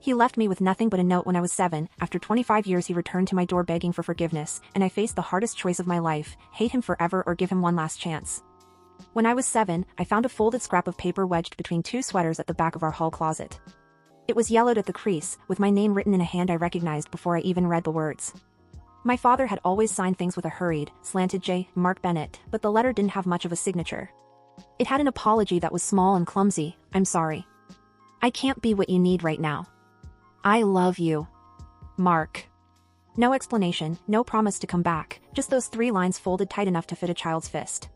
He left me with nothing but a note when I was 7. After 25 years he returned to my door begging for forgiveness, and I faced the hardest choice of my life, hate him forever or give him one last chance. When I was 7, I found a folded scrap of paper wedged between two sweaters at the back of our hall closet. It was yellowed at the crease, with my name written in a hand I recognized before I even read the words. My father had always signed things with a hurried, slanted J, Mark Bennett, but the letter didn't have much of a signature. It had an apology that was small and clumsy. I'm sorry. I can't be what you need right now. I love you. Mark. No explanation, no promise to come back, just those 3 lines folded tight enough to fit a child's fist.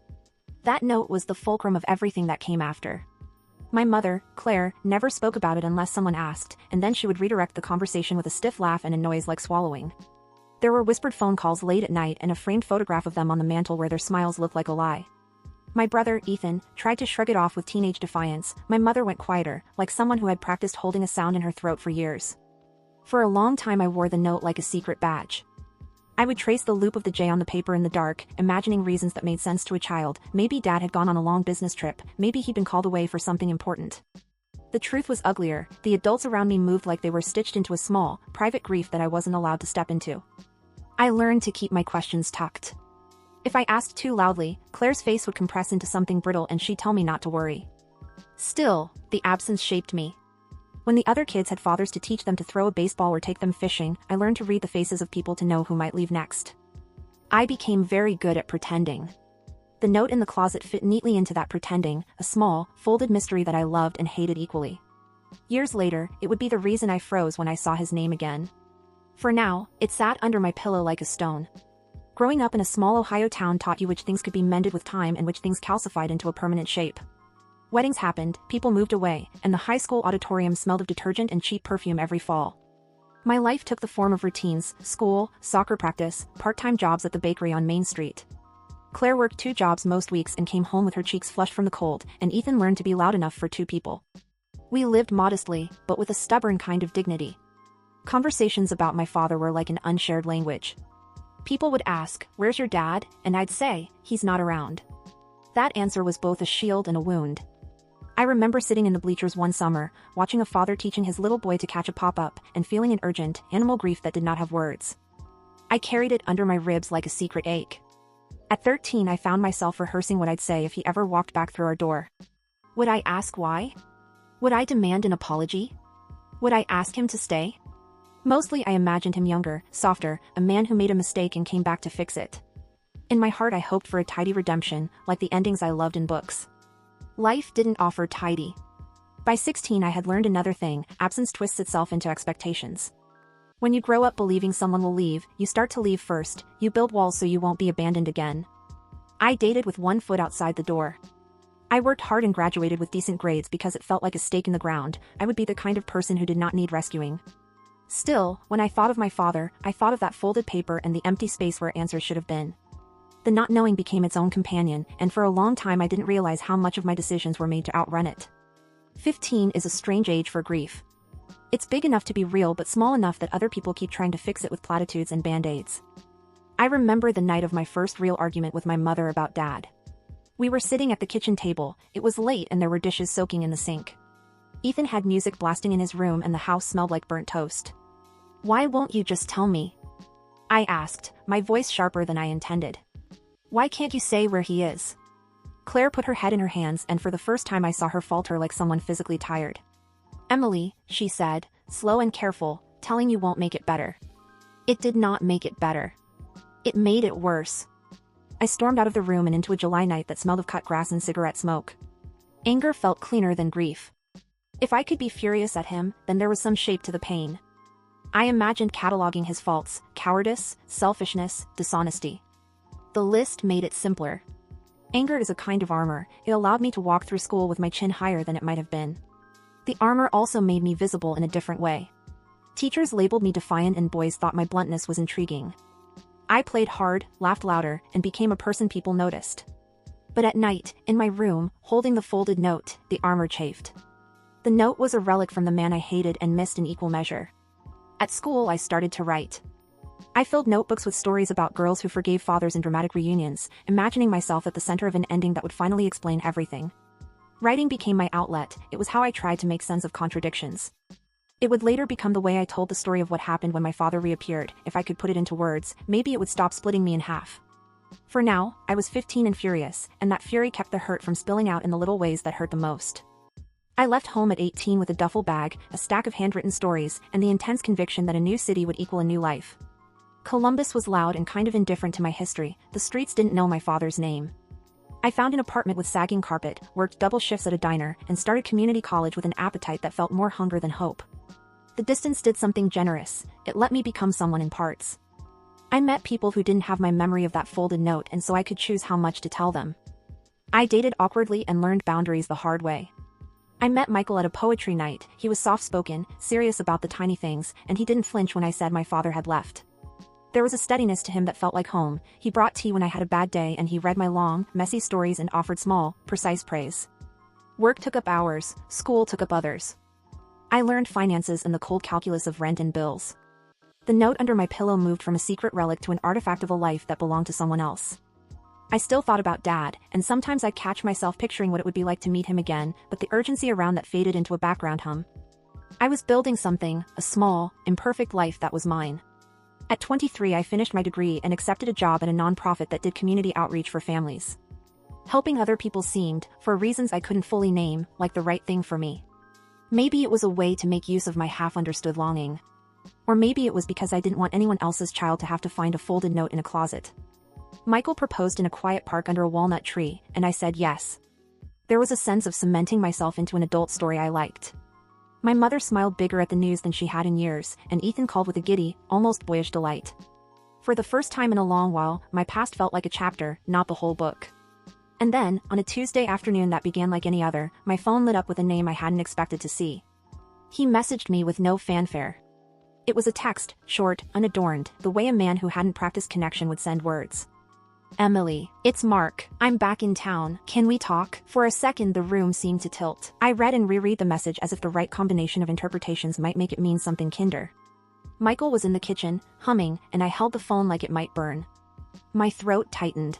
That note was the fulcrum of everything that came after. My mother, Claire, never spoke about it unless someone asked, and then she would redirect the conversation with a stiff laugh and a noise like swallowing. There were whispered phone calls late at night and a framed photograph of them on the mantel where their smiles looked like a lie. My brother, Ethan, tried to shrug it off with teenage defiance. My mother went quieter, like someone who had practiced holding a sound in her throat for years. For a long time I wore the note like a secret badge. I would trace the loop of the J on the paper in the dark, imagining reasons that made sense to a child. Maybe Dad had gone on a long business trip, maybe he'd been called away for something important. The truth was uglier. The adults around me moved like they were stitched into a small, private grief that I wasn't allowed to step into. I learned to keep my questions tucked. If I asked too loudly, Claire's face would compress into something brittle and she'd tell me not to worry. Still, the absence shaped me. When the other kids had fathers to teach them to throw a baseball or take them fishing, I learned to read the faces of people to know who might leave next. I became very good at pretending. The note in the closet fit neatly into that pretending, a small, folded mystery that I loved and hated equally. Years later, it would be the reason I froze when I saw his name again. For now, it sat under my pillow like a stone. Growing up in a small Ohio town taught you which things could be mended with time and which things calcified into a permanent shape. Weddings happened, people moved away, and the high school auditorium smelled of detergent and cheap perfume every fall. My life took the form of routines: school, soccer practice, part-time jobs at the bakery on Main Street. Claire worked 2 jobs most weeks and came home with her cheeks flushed from the cold, and Ethan learned to be loud enough for 2 people. We lived modestly, but with a stubborn kind of dignity. Conversations about my father were like an unshared language. People would ask, "Where's your dad?" and I'd say, "He's not around." That answer was both a shield and a wound. I remember sitting in the bleachers one summer, watching a father teaching his little boy to catch a pop-up, and feeling an urgent, animal grief that did not have words. I carried it under my ribs like a secret ache. At 13 I found myself rehearsing what I'd say if he ever walked back through our door. Would I ask why? Would I demand an apology? Would I ask him to stay? Mostly I imagined him younger, softer, a man who made a mistake and came back to fix it. In my heart I hoped for a tidy redemption, like the endings I loved in books. Life didn't offer tidy. By 16 I had learned another thing: absence twists itself into expectations. When you grow up believing someone will leave, you start to leave first, you build walls so you won't be abandoned again. I dated with 1 foot outside the door. I worked hard and graduated with decent grades because it felt like a stake in the ground. I would be the kind of person who did not need rescuing. Still, when I thought of my father, I thought of that folded paper and the empty space where answers should have been. The not knowing became its own companion, and for a long time I didn't realize how much of my decisions were made to outrun it. 15 is a strange age for grief. It's big enough to be real but small enough that other people keep trying to fix it with platitudes and band-aids. I remember the night of my first real argument with my mother about Dad. We were sitting at the kitchen table, it was late and there were dishes soaking in the sink. Ethan had music blasting in his room and the house smelled like burnt toast. "Why won't you just tell me?" I asked, my voice sharper than I intended. "Why can't you say where he is?" Claire put her head in her hands and for the first time I saw her falter like someone physically tired. "Emily," she said, slow and careful, "telling you won't make it better." It did not make it better. It made it worse. I stormed out of the room and into a July night that smelled of cut grass and cigarette smoke. Anger felt cleaner than grief. If I could be furious at him, then there was some shape to the pain. I imagined cataloging his faults: cowardice, selfishness, dishonesty. The list made it simpler. Anger is a kind of armor. It allowed me to walk through school with my chin higher than it might have been. The armor also made me visible in a different way. Teachers labeled me defiant and boys thought my bluntness was intriguing. I played hard, laughed louder, and became a person people noticed. But at night, in my room, holding the folded note, the armor chafed. The note was a relic from the man I hated and missed in equal measure. At school I started to write. I filled notebooks with stories about girls who forgave fathers in dramatic reunions, imagining myself at the center of an ending that would finally explain everything. Writing became my outlet. It was how I tried to make sense of contradictions. It would later become the way I told the story of what happened when my father reappeared. If I could put it into words, maybe it would stop splitting me in half. For now, I was 15 and furious, and that fury kept the hurt from spilling out in the little ways that hurt the most. I left home at 18 with a duffel bag, a stack of handwritten stories, and the intense conviction that a new city would equal a new life. Columbus was loud and kind of indifferent to my history. The streets didn't know my father's name. I found an apartment with sagging carpet, worked double shifts at a diner, and started community college with an appetite that felt more hunger than hope. The distance did something generous. It let me become someone in parts. I met people who didn't have my memory of that folded note, and so I could choose how much to tell them. I dated awkwardly and learned boundaries the hard way. I met Michael at a poetry night. He was soft-spoken, serious about the tiny things, and he didn't flinch when I said my father had left. There was a steadiness to him that felt like home. He brought tea when I had a bad day, and he read my long, messy stories and offered small, precise praise. Work took up hours, school took up others. I learned finances and the cold calculus of rent and bills. The note under my pillow moved from a secret relic to an artifact of a life that belonged to someone else. I still thought about Dad, and sometimes I'd catch myself picturing what it would be like to meet him again, but the urgency around that faded into a background hum. I was building something, a small, imperfect life that was mine. At 23, I finished my degree and accepted a job at a nonprofit that did community outreach for families. Helping other people seemed, for reasons I couldn't fully name, like the right thing for me. Maybe it was a way to make use of my half-understood longing. Or maybe it was because I didn't want anyone else's child to have to find a folded note in a closet. Michael proposed in a quiet park under a walnut tree, and I said yes. There was a sense of cementing myself into an adult story I liked. My mother smiled bigger at the news than she had in years, and Ethan called with a giddy, almost boyish delight. For the first time in a long while, my past felt like a chapter, not the whole book. And then, on a Tuesday afternoon that began like any other, my phone lit up with a name I hadn't expected to see. He messaged me with no fanfare. It was a text, short, unadorned, the way a man who hadn't practiced connection would send words. Emily, it's Mark. I'm back in town. Can we talk? For a second the room seemed to tilt. I read and reread the message as if the right combination of interpretations might make it mean something kinder. Michael was in the kitchen, humming, and I held the phone like it might burn. My throat tightened.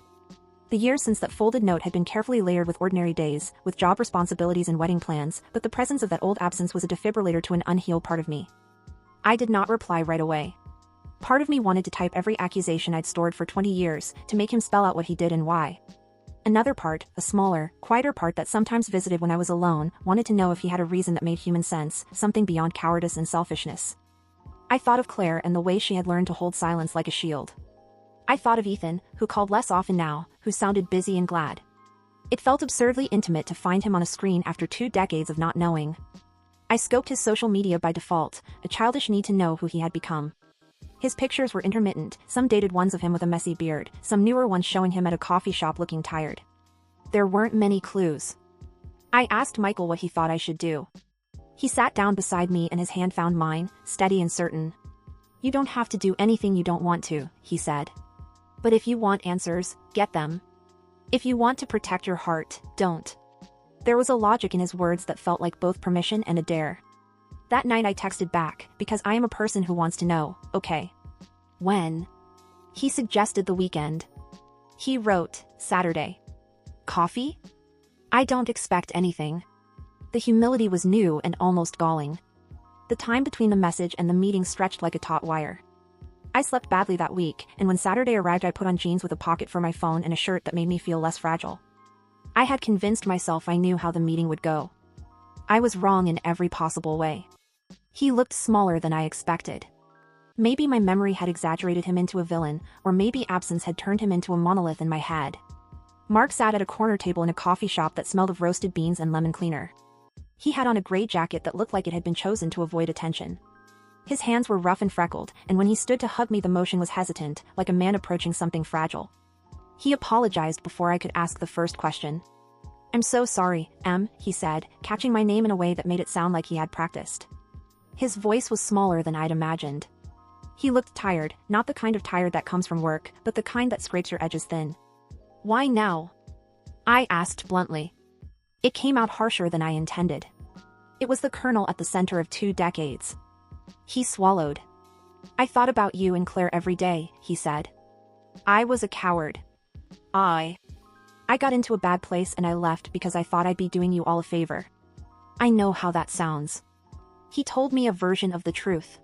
The years since that folded note had been carefully layered with ordinary days, with job responsibilities and wedding plans, but the presence of that old absence was a defibrillator to an unhealed part of me. I did not reply right away. Part of me wanted to type every accusation I'd stored for 20 years, to make him spell out what he did and why. Another part, a smaller, quieter part that sometimes visited when I was alone, wanted to know if he had a reason that made human sense, something beyond cowardice and selfishness. I thought of Claire and the way she had learned to hold silence like a shield. I thought of Ethan, who called less often now, who sounded busy and glad. It felt absurdly intimate to find him on a screen after 2 decades of not knowing. I scoped his social media by default, a childish need to know who he had become. His pictures were intermittent, some dated ones of him with a messy beard, some newer ones showing him at a coffee shop looking tired. There weren't many clues. I asked Michael what he thought I should do. He sat down beside me and his hand found mine, steady and certain. "You don't have to do anything you don't want to," he said. "But if you want answers, get them. If you want to protect your heart, don't." There was a logic in his words that felt like both permission and a dare. That night I texted back, because I am a person who wants to know, okay. When? He suggested the weekend. He wrote, Saturday. Coffee? I don't expect anything. The humility was new and almost galling. The time between the message and the meeting stretched like a taut wire. I slept badly that week, and when Saturday arrived I put on jeans with a pocket for my phone and a shirt that made me feel less fragile. I had convinced myself I knew how the meeting would go. I was wrong in every possible way. He looked smaller than I expected. Maybe my memory had exaggerated him into a villain, or maybe absence had turned him into a monolith in my head. Mark sat at a corner table in a coffee shop that smelled of roasted beans and lemon cleaner. He had on a gray jacket that looked like it had been chosen to avoid attention. His hands were rough and freckled, and when he stood to hug me the motion was hesitant, like a man approaching something fragile. He apologized before I could ask the first question. "I'm so sorry, Em," he said, catching my name in a way that made it sound like he had practiced. His voice was smaller than I'd imagined. He looked tired, not the kind of tired that comes from work, but the kind that scrapes your edges thin. "Why now?" I asked bluntly. It came out harsher than I intended. It was the kernel at the center of 2 decades. He swallowed. "I thought about you and Claire every day," he said. I was a coward. I got into a bad place and I left because I thought I'd be doing you all a favor. I know how that sounds. He told me a version of the truth.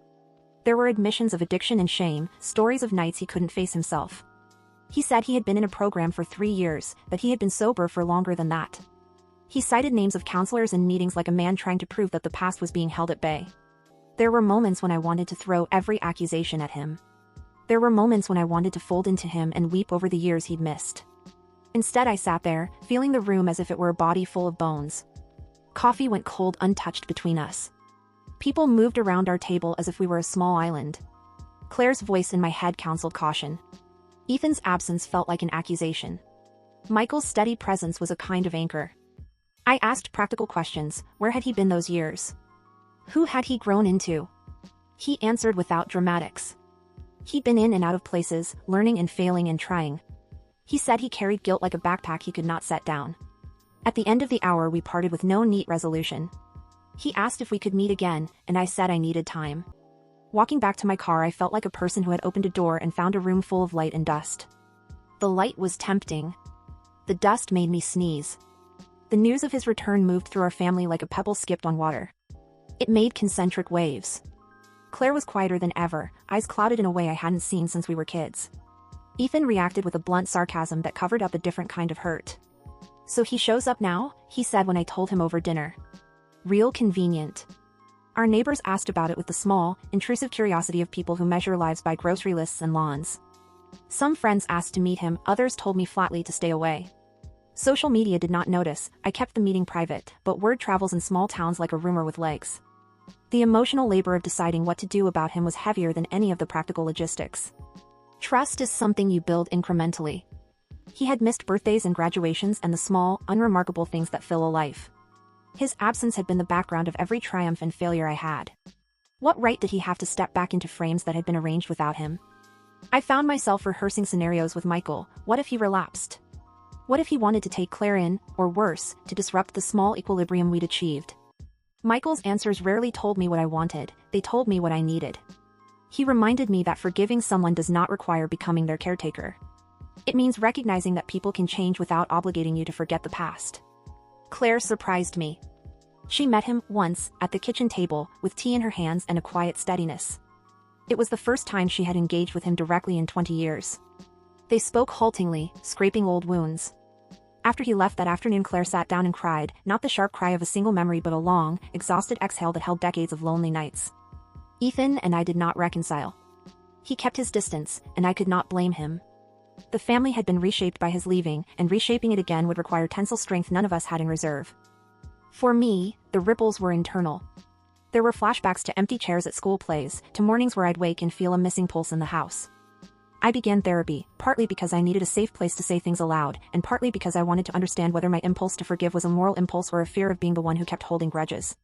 There were admissions of addiction and shame, stories of nights he couldn't face himself. He said he had been in a program for 3 years, but he had been sober for longer than that. He cited names of counselors and meetings like a man trying to prove that the past was being held at bay. There were moments when I wanted to throw every accusation at him. There were moments when I wanted to fold into him and weep over the years he'd missed. Instead, I sat there, feeling the room as if it were a body full of bones. Coffee went cold untouched between us. People moved around our table as if we were a small island. Claire's voice in my head counseled caution. Ethan's absence felt like an accusation. Michael's steady presence was a kind of anchor. I asked practical questions. Where had he been those years? Who had he grown into? He answered without dramatics. He'd been in and out of places, learning and failing and trying. He said he carried guilt like a backpack he could not set down. At the end of the hour, we parted with no neat resolution. He asked if we could meet again, and I said I needed time. Walking back to my car, I felt like a person who had opened a door and found a room full of light and dust. The light was tempting. The dust made me sneeze. The news of his return moved through our family like a pebble skipped on water. It made concentric waves. Claire was quieter than ever, eyes clouded in a way I hadn't seen since we were kids. Ethan reacted with a blunt sarcasm that covered up a different kind of hurt. "So he shows up now?" he said when I told him over dinner. "Real convenient." Our neighbors asked about it with the small, intrusive curiosity of people who measure lives by grocery lists and lawns. Some friends asked to meet him, others told me flatly to stay away. Social media did not notice. I kept the meeting private, but word travels in small towns like a rumor with legs. The emotional labor of deciding what to do about him was heavier than any of the practical logistics. Trust is something you build incrementally. He had missed birthdays and graduations and the small, unremarkable things that fill a life. His absence had been the background of every triumph and failure I had. What right did he have to step back into frames that had been arranged without him? I found myself rehearsing scenarios with Michael. What if he relapsed? What if he wanted to take Claire in, or worse, to disrupt the small equilibrium we'd achieved? Michael's answers rarely told me what I wanted, they told me what I needed. He reminded me that forgiving someone does not require becoming their caretaker. It means recognizing that people can change without obligating you to forget the past. Claire surprised me. She met him once, at the kitchen table, with tea in her hands and a quiet steadiness. It was the first time she had engaged with him directly in 20 years. They spoke haltingly, scraping old wounds. After he left that afternoon, Claire sat down and cried, not the sharp cry of a single memory but a long, exhausted exhale that held decades of lonely nights. Ethan and I did not reconcile. He kept his distance, and I could not blame him. The family had been reshaped by his leaving, and reshaping it again would require tensile strength none of us had in reserve. For me, the ripples were internal. There were flashbacks to empty chairs at school plays, to mornings where I'd wake and feel a missing pulse in the house. I began therapy, partly because I needed a safe place to say things aloud, and partly because I wanted to understand whether my impulse to forgive was a moral impulse or a fear of being the one who kept holding grudges.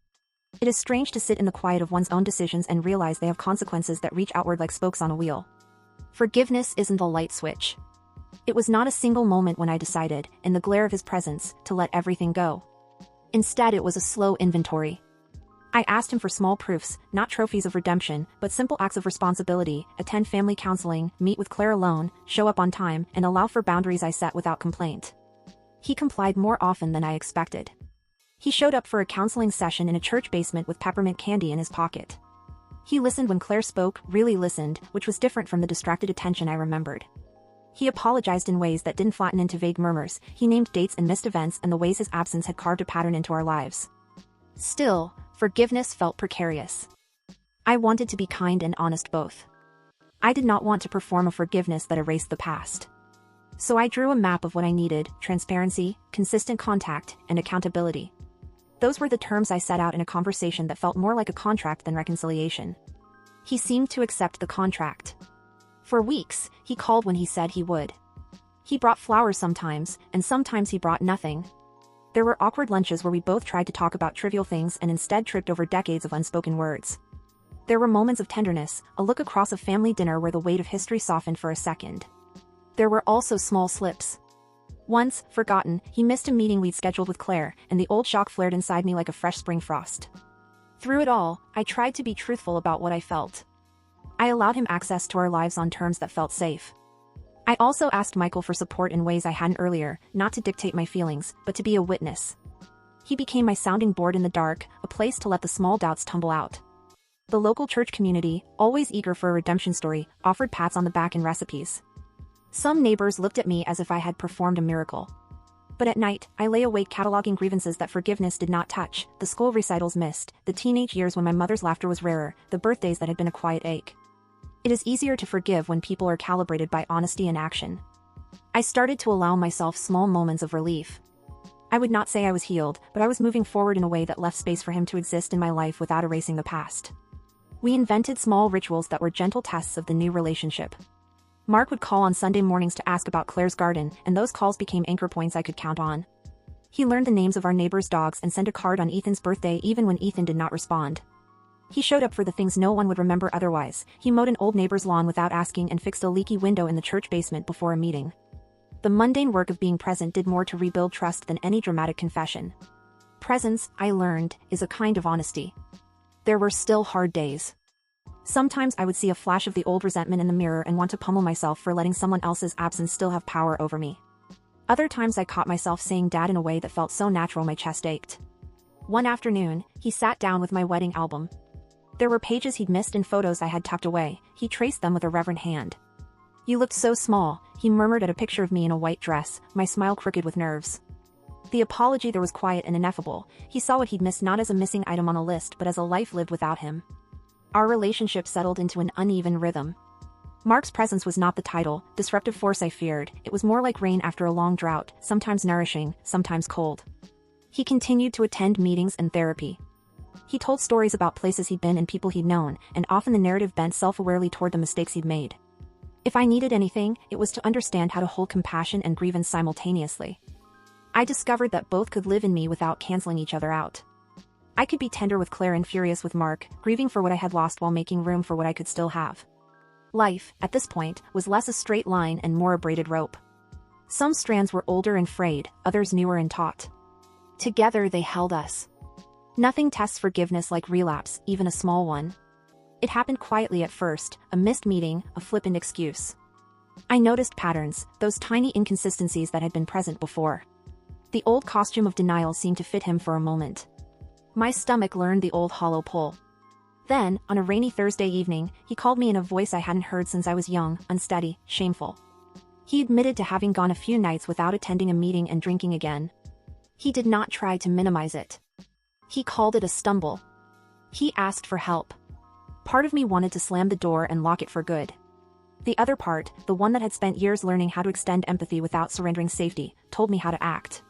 It is strange to sit in the quiet of one's own decisions and realize they have consequences that reach outward like spokes on a wheel. Forgiveness isn't a light switch. It was not a single moment when I decided, in the glare of his presence, to let everything go. Instead, it was a slow inventory. I asked him for small proofs, not trophies of redemption, but simple acts of responsibility: attend family counseling, meet with Claire alone, show up on time, and allow for boundaries I set without complaint. He complied more often than I expected. He showed up for a counseling session in a church basement with peppermint candy in his pocket. He listened when Claire spoke, really listened, which was different from the distracted attention I remembered. He apologized in ways that didn't flatten into vague murmurs. He named dates and missed events and the ways his absence had carved a pattern into our lives. Still, forgiveness felt precarious. I wanted to be kind and honest both. I did not want to perform a forgiveness that erased the past. So I drew a map of what I needed: transparency, consistent contact, and accountability. Those were the terms I set out in a conversation that felt more like a contract than reconciliation. He seemed to accept the contract. For weeks, he called when he said he would. He brought flowers sometimes, and sometimes he brought nothing. There were awkward lunches where we both tried to talk about trivial things and instead tripped over decades of unspoken words. There were moments of tenderness, a look across a family dinner where the weight of history softened for a second. There were also small slips. Once, forgotten, he missed a meeting we'd scheduled with Claire, and the old shock flared inside me like a fresh spring frost. Through it all, I tried to be truthful about what I felt. I allowed him access to our lives on terms that felt safe. I also asked Michael for support in ways I hadn't earlier, not to dictate my feelings, but to be a witness. He became my sounding board in the dark, a place to let the small doubts tumble out. The local church community, always eager for a redemption story, offered pats on the back and recipes. Some neighbors looked at me as if I had performed a miracle. But at night, I lay awake cataloging grievances that forgiveness did not touch, the school recitals missed, the teenage years when my mother's laughter was rarer, the birthdays that had been a quiet ache. It is easier to forgive when people are calibrated by honesty and action. I started to allow myself small moments of relief. I would not say I was healed, but I was moving forward in a way that left space for him to exist in my life without erasing the past. We invented small rituals that were gentle tests of the new relationship. Mark would call on Sunday mornings to ask about Claire's garden, and those calls became anchor points I could count on. He learned the names of our neighbors' dogs and sent a card on Ethan's birthday even when Ethan did not respond. He showed up for the things no one would remember otherwise. He mowed an old neighbor's lawn without asking and fixed a leaky window in the church basement before a meeting. The mundane work of being present did more to rebuild trust than any dramatic confession. Presence, I learned, is a kind of honesty. There were still hard days. Sometimes I would see a flash of the old resentment in the mirror and want to pummel myself for letting someone else's absence still have power over me. Other times I caught myself saying dad in a way that felt so natural my chest ached. One afternoon, he sat down with my wedding album. There were pages he'd missed and photos I had tucked away. He traced them with a reverent hand. "You looked so small," he murmured at a picture of me in a white dress, my smile crooked with nerves. The apology there was quiet and ineffable. He saw what he'd missed not as a missing item on a list but as a life lived without him. Our relationship settled into an uneven rhythm. Mark's presence was not the tidal, disruptive force I feared. It was more like rain after a long drought, sometimes nourishing, sometimes cold. He continued to attend meetings and therapy. He told stories about places he'd been and people he'd known, and often the narrative bent self-awarely toward the mistakes he'd made. If I needed anything, it was to understand how to hold compassion and grievance simultaneously. I discovered that both could live in me without canceling each other out. I could be tender with Claire and furious with Mark, grieving for what I had lost while making room for what I could still have. Life, at this point, was less a straight line and more a braided rope. Some strands were older and frayed, others newer and taut. Together they held us. Nothing tests forgiveness like relapse, even a small one. It happened quietly at first, a missed meeting, a flippant excuse. I noticed patterns, those tiny inconsistencies that had been present before. The old costume of denial seemed to fit him for a moment. My stomach learned the old hollow pull. Then, on a rainy Thursday evening, he called me in a voice I hadn't heard since I was young, unsteady, shameful. He admitted to having gone a few nights without attending a meeting and drinking again. He did not try to minimize it. He called it a stumble. He asked for help. Part of me wanted to slam the door and lock it for good. The other part, the one that had spent years learning how to extend empathy without surrendering safety, told me how to act.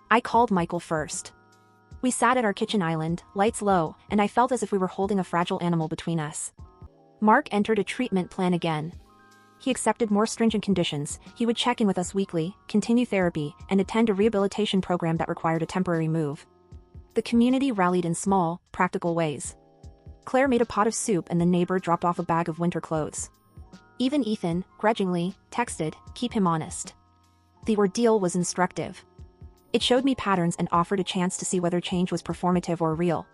I called Michael first. We sat at our kitchen island, lights low, and I felt as if we were holding a fragile animal between us. Mark entered a treatment plan again. He accepted more stringent conditions. He would check in with us weekly, continue therapy, and attend a rehabilitation program that required a temporary move. The community rallied in small, practical ways. Claire made a pot of soup and the neighbor dropped off a bag of winter clothes. Even Ethan, grudgingly, texted, "Keep him honest." The ordeal was instructive. It showed me patterns and offered a chance to see whether change was performative or real.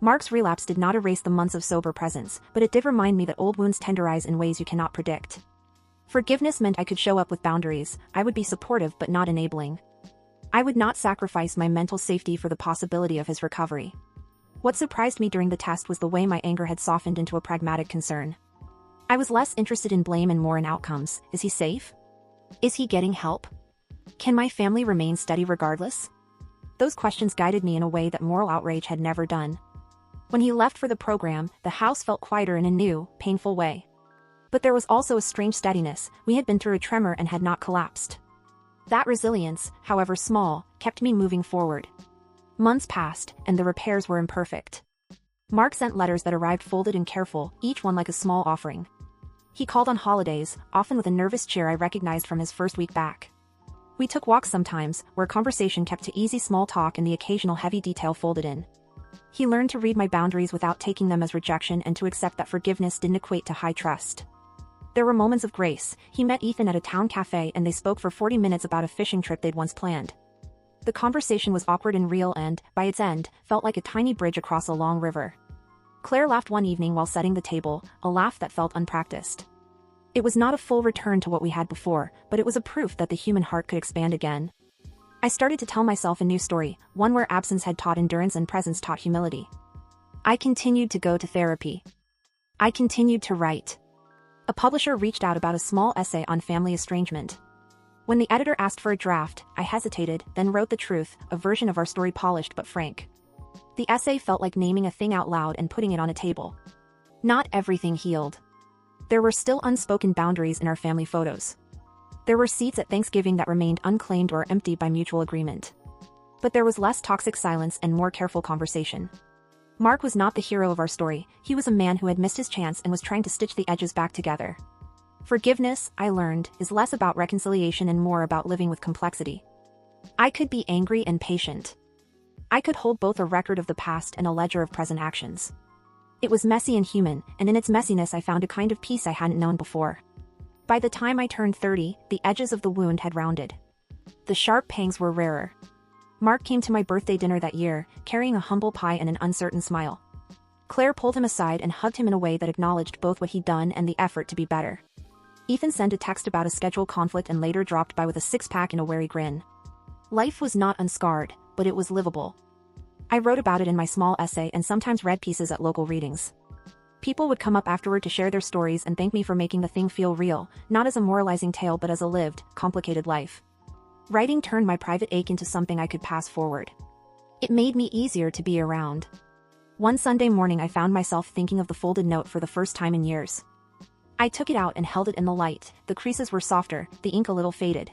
Mark's relapse did not erase the months of sober presence, but it did remind me that old wounds tenderize in ways you cannot predict. Forgiveness meant I could show up with boundaries. I would be supportive but not enabling. I would not sacrifice my mental safety for the possibility of his recovery. What surprised me during the test was the way my anger had softened into a pragmatic concern. I was less interested in blame and more in outcomes. Is he safe? Is he getting help? Can my family remain steady regardless? Those questions guided me in a way that moral outrage had never done. When he left for the program, the house felt quieter in a new, painful way. But there was also a strange steadiness. We had been through a tremor and had not collapsed. That resilience, however small, kept me moving forward. Months passed, and the repairs were imperfect. Mark sent letters that arrived folded and careful, each one like a small offering. He called on holidays, often with a nervous cheer I recognized from his first week back. We took walks sometimes, where conversation kept to easy small talk and the occasional heavy detail folded in. He learned to read my boundaries without taking them as rejection and to accept that forgiveness didn't equate to high trust. There were moments of grace. He met Ethan at a town cafe and they spoke for 40 minutes about a fishing trip they'd once planned. The conversation was awkward and real and, by its end, felt like a tiny bridge across a long river. Claire laughed one evening while setting the table, a laugh that felt unpracticed. It was not a full return to what we had before, but it was a proof that the human heart could expand again. I started to tell myself a new story, one where absence had taught endurance and presence taught humility. I continued to go to therapy. I continued to write. A publisher reached out about a small essay on family estrangement. When the editor asked for a draft, I hesitated, then wrote the truth, a version of our story polished but frank. The essay felt like naming a thing out loud and putting it on a table. Not everything healed. There were still unspoken boundaries in our family photos. There were seats at Thanksgiving that remained unclaimed or empty by mutual agreement. But there was less toxic silence and more careful conversation. Mark was not the hero of our story, he was a man who had missed his chance and was trying to stitch the edges back together. Forgiveness, I learned, is less about reconciliation and more about living with complexity. I could be angry and patient. I could hold both a record of the past and a ledger of present actions. It was messy and human, and in its messiness I found a kind of peace I hadn't known before. By the time I turned 30, the edges of the wound had rounded. The sharp pangs were rarer. Mark came to my birthday dinner that year, carrying a humble pie and an uncertain smile. Claire pulled him aside and hugged him in a way that acknowledged both what he'd done and the effort to be better. Ethan sent a text about a schedule conflict and later dropped by with a six-pack and a wary grin. Life was not unscarred, but it was livable. I wrote about it in my small essay and sometimes read pieces at local readings. People would come up afterward to share their stories and thank me for making the thing feel real, not as a moralizing tale but as a lived, complicated life. Writing turned my private ache into something I could pass forward. It made me easier to be around. One Sunday morning I found myself thinking of the folded note for the first time in years. I took it out and held it in the light, the creases were softer, the ink a little faded.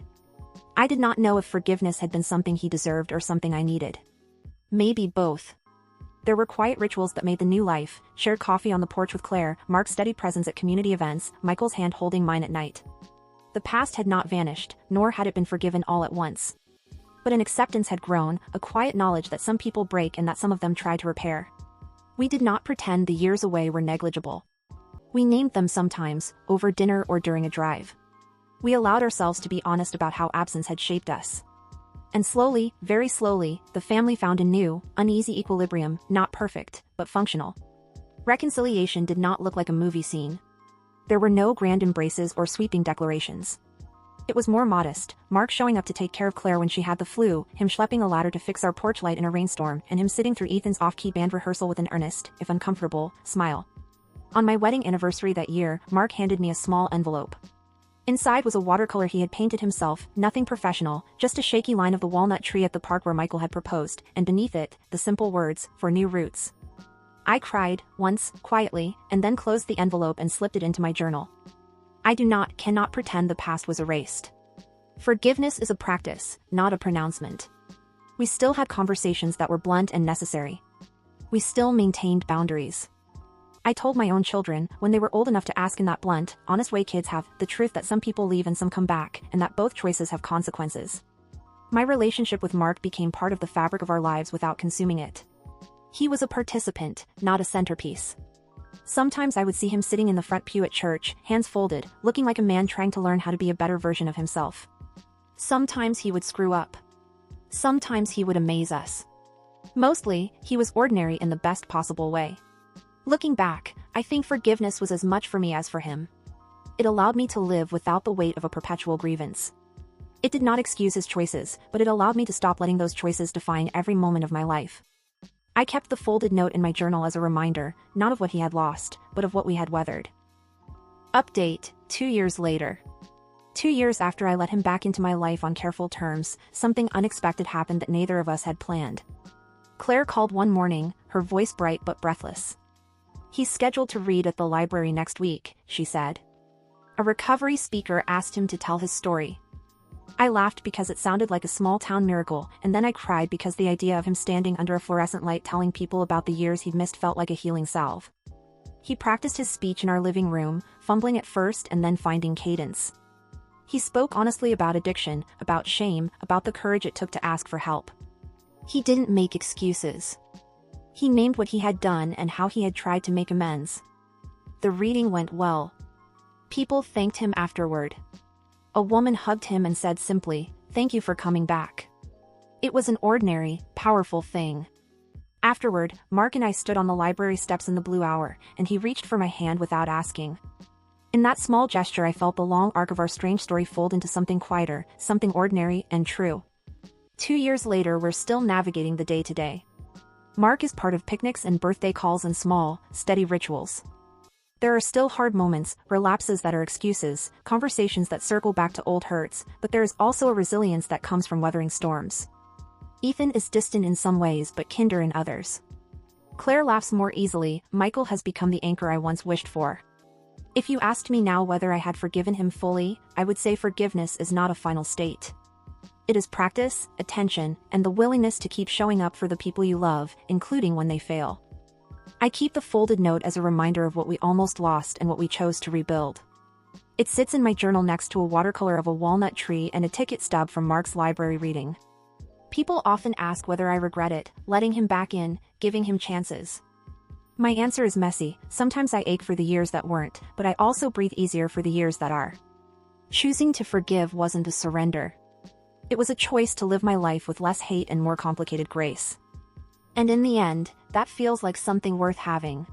I did not know if forgiveness had been something he deserved or something I needed. Maybe both. There were quiet rituals that made the new life, shared coffee on the porch with Claire, Mark's steady presence at community events, Michael's hand holding mine at night. The past had not vanished, nor had it been forgiven all at once. But an acceptance had grown, a quiet knowledge that some people break and that some of them try to repair. We did not pretend the years away were negligible. We named them sometimes, over dinner or during a drive. We allowed ourselves to be honest about how absence had shaped us. And slowly, very slowly, the family found a new, uneasy equilibrium, not perfect, but functional. Reconciliation did not look like a movie scene. There were no grand embraces or sweeping declarations. It was more modest, Mark showing up to take care of Claire when she had the flu, him schlepping a ladder to fix our porch light in a rainstorm, and him sitting through Ethan's off-key band rehearsal with an earnest, if uncomfortable, smile. On my wedding anniversary that year, Mark handed me a small envelope. Inside was a watercolor he had painted himself, nothing professional, just a shaky line of the walnut tree at the park where Michael had proposed, and beneath it, the simple words, "For new roots." I cried, once, quietly, and then closed the envelope and slipped it into my journal. I cannot pretend the past was erased. Forgiveness is a practice, not a pronouncement. We still had conversations that were blunt and necessary. We still maintained boundaries. I told my own children, when they were old enough to ask in that blunt, honest way kids have, the truth that some people leave and some come back, and that both choices have consequences. My relationship with Mark became part of the fabric of our lives without consuming it. He was a participant, not a centerpiece. Sometimes I would see him sitting in the front pew at church, hands folded, looking like a man trying to learn how to be a better version of himself. Sometimes he would screw up. Sometimes he would amaze us. Mostly, he was ordinary in the best possible way. Looking back, I think forgiveness was as much for me as for him. It allowed me to live without the weight of a perpetual grievance. It did not excuse his choices, but it allowed me to stop letting those choices define every moment of my life. I kept the folded note in my journal as a reminder, not of what he had lost, but of what we had weathered. Update, 2 years later. 2 years after I let him back into my life on careful terms, something unexpected happened that neither of us had planned. Claire called one morning, her voice bright but breathless. "He's scheduled to read at the library next week," she said. A recovery speaker asked him to tell his story. I laughed because it sounded like a small-town miracle, and then I cried because the idea of him standing under a fluorescent light telling people about the years he'd missed felt like a healing salve. He practiced his speech in our living room, fumbling at first and then finding cadence. He spoke honestly about addiction, about shame, about the courage it took to ask for help. He didn't make excuses. He named what he had done and how he had tried to make amends. The reading went well. People thanked him afterward. A woman hugged him and said simply, "Thank you for coming back." It was an ordinary, powerful thing. Afterward, Mark and I stood on the library steps in the blue hour, and he reached for my hand without asking. In that small gesture I felt the long arc of our strange story fold into something quieter, something ordinary and true. 2 years later, we're still navigating the day-to-day. Mark is part of picnics and birthday calls and small, steady rituals. There are still hard moments, relapses that are excuses, conversations that circle back to old hurts, but there is also a resilience that comes from weathering storms. Ethan is distant in some ways but kinder in others. Claire laughs more easily. Michael has become the anchor I once wished for. If you asked me now whether I had forgiven him fully, I would say forgiveness is not a final state. It is practice, attention, and the willingness to keep showing up for the people you love, including when they fail. I keep the folded note as a reminder of what we almost lost and what we chose to rebuild. It sits in my journal next to a watercolor of a walnut tree and a ticket stub from Mark's library reading. People often ask whether I regret it, letting him back in, giving him chances. My answer is messy. Sometimes I ache for the years that weren't, but I also breathe easier for the years that are. Choosing to forgive wasn't a surrender. It was a choice to live my life with less hate and more complicated grace. And in the end, that feels like something worth having.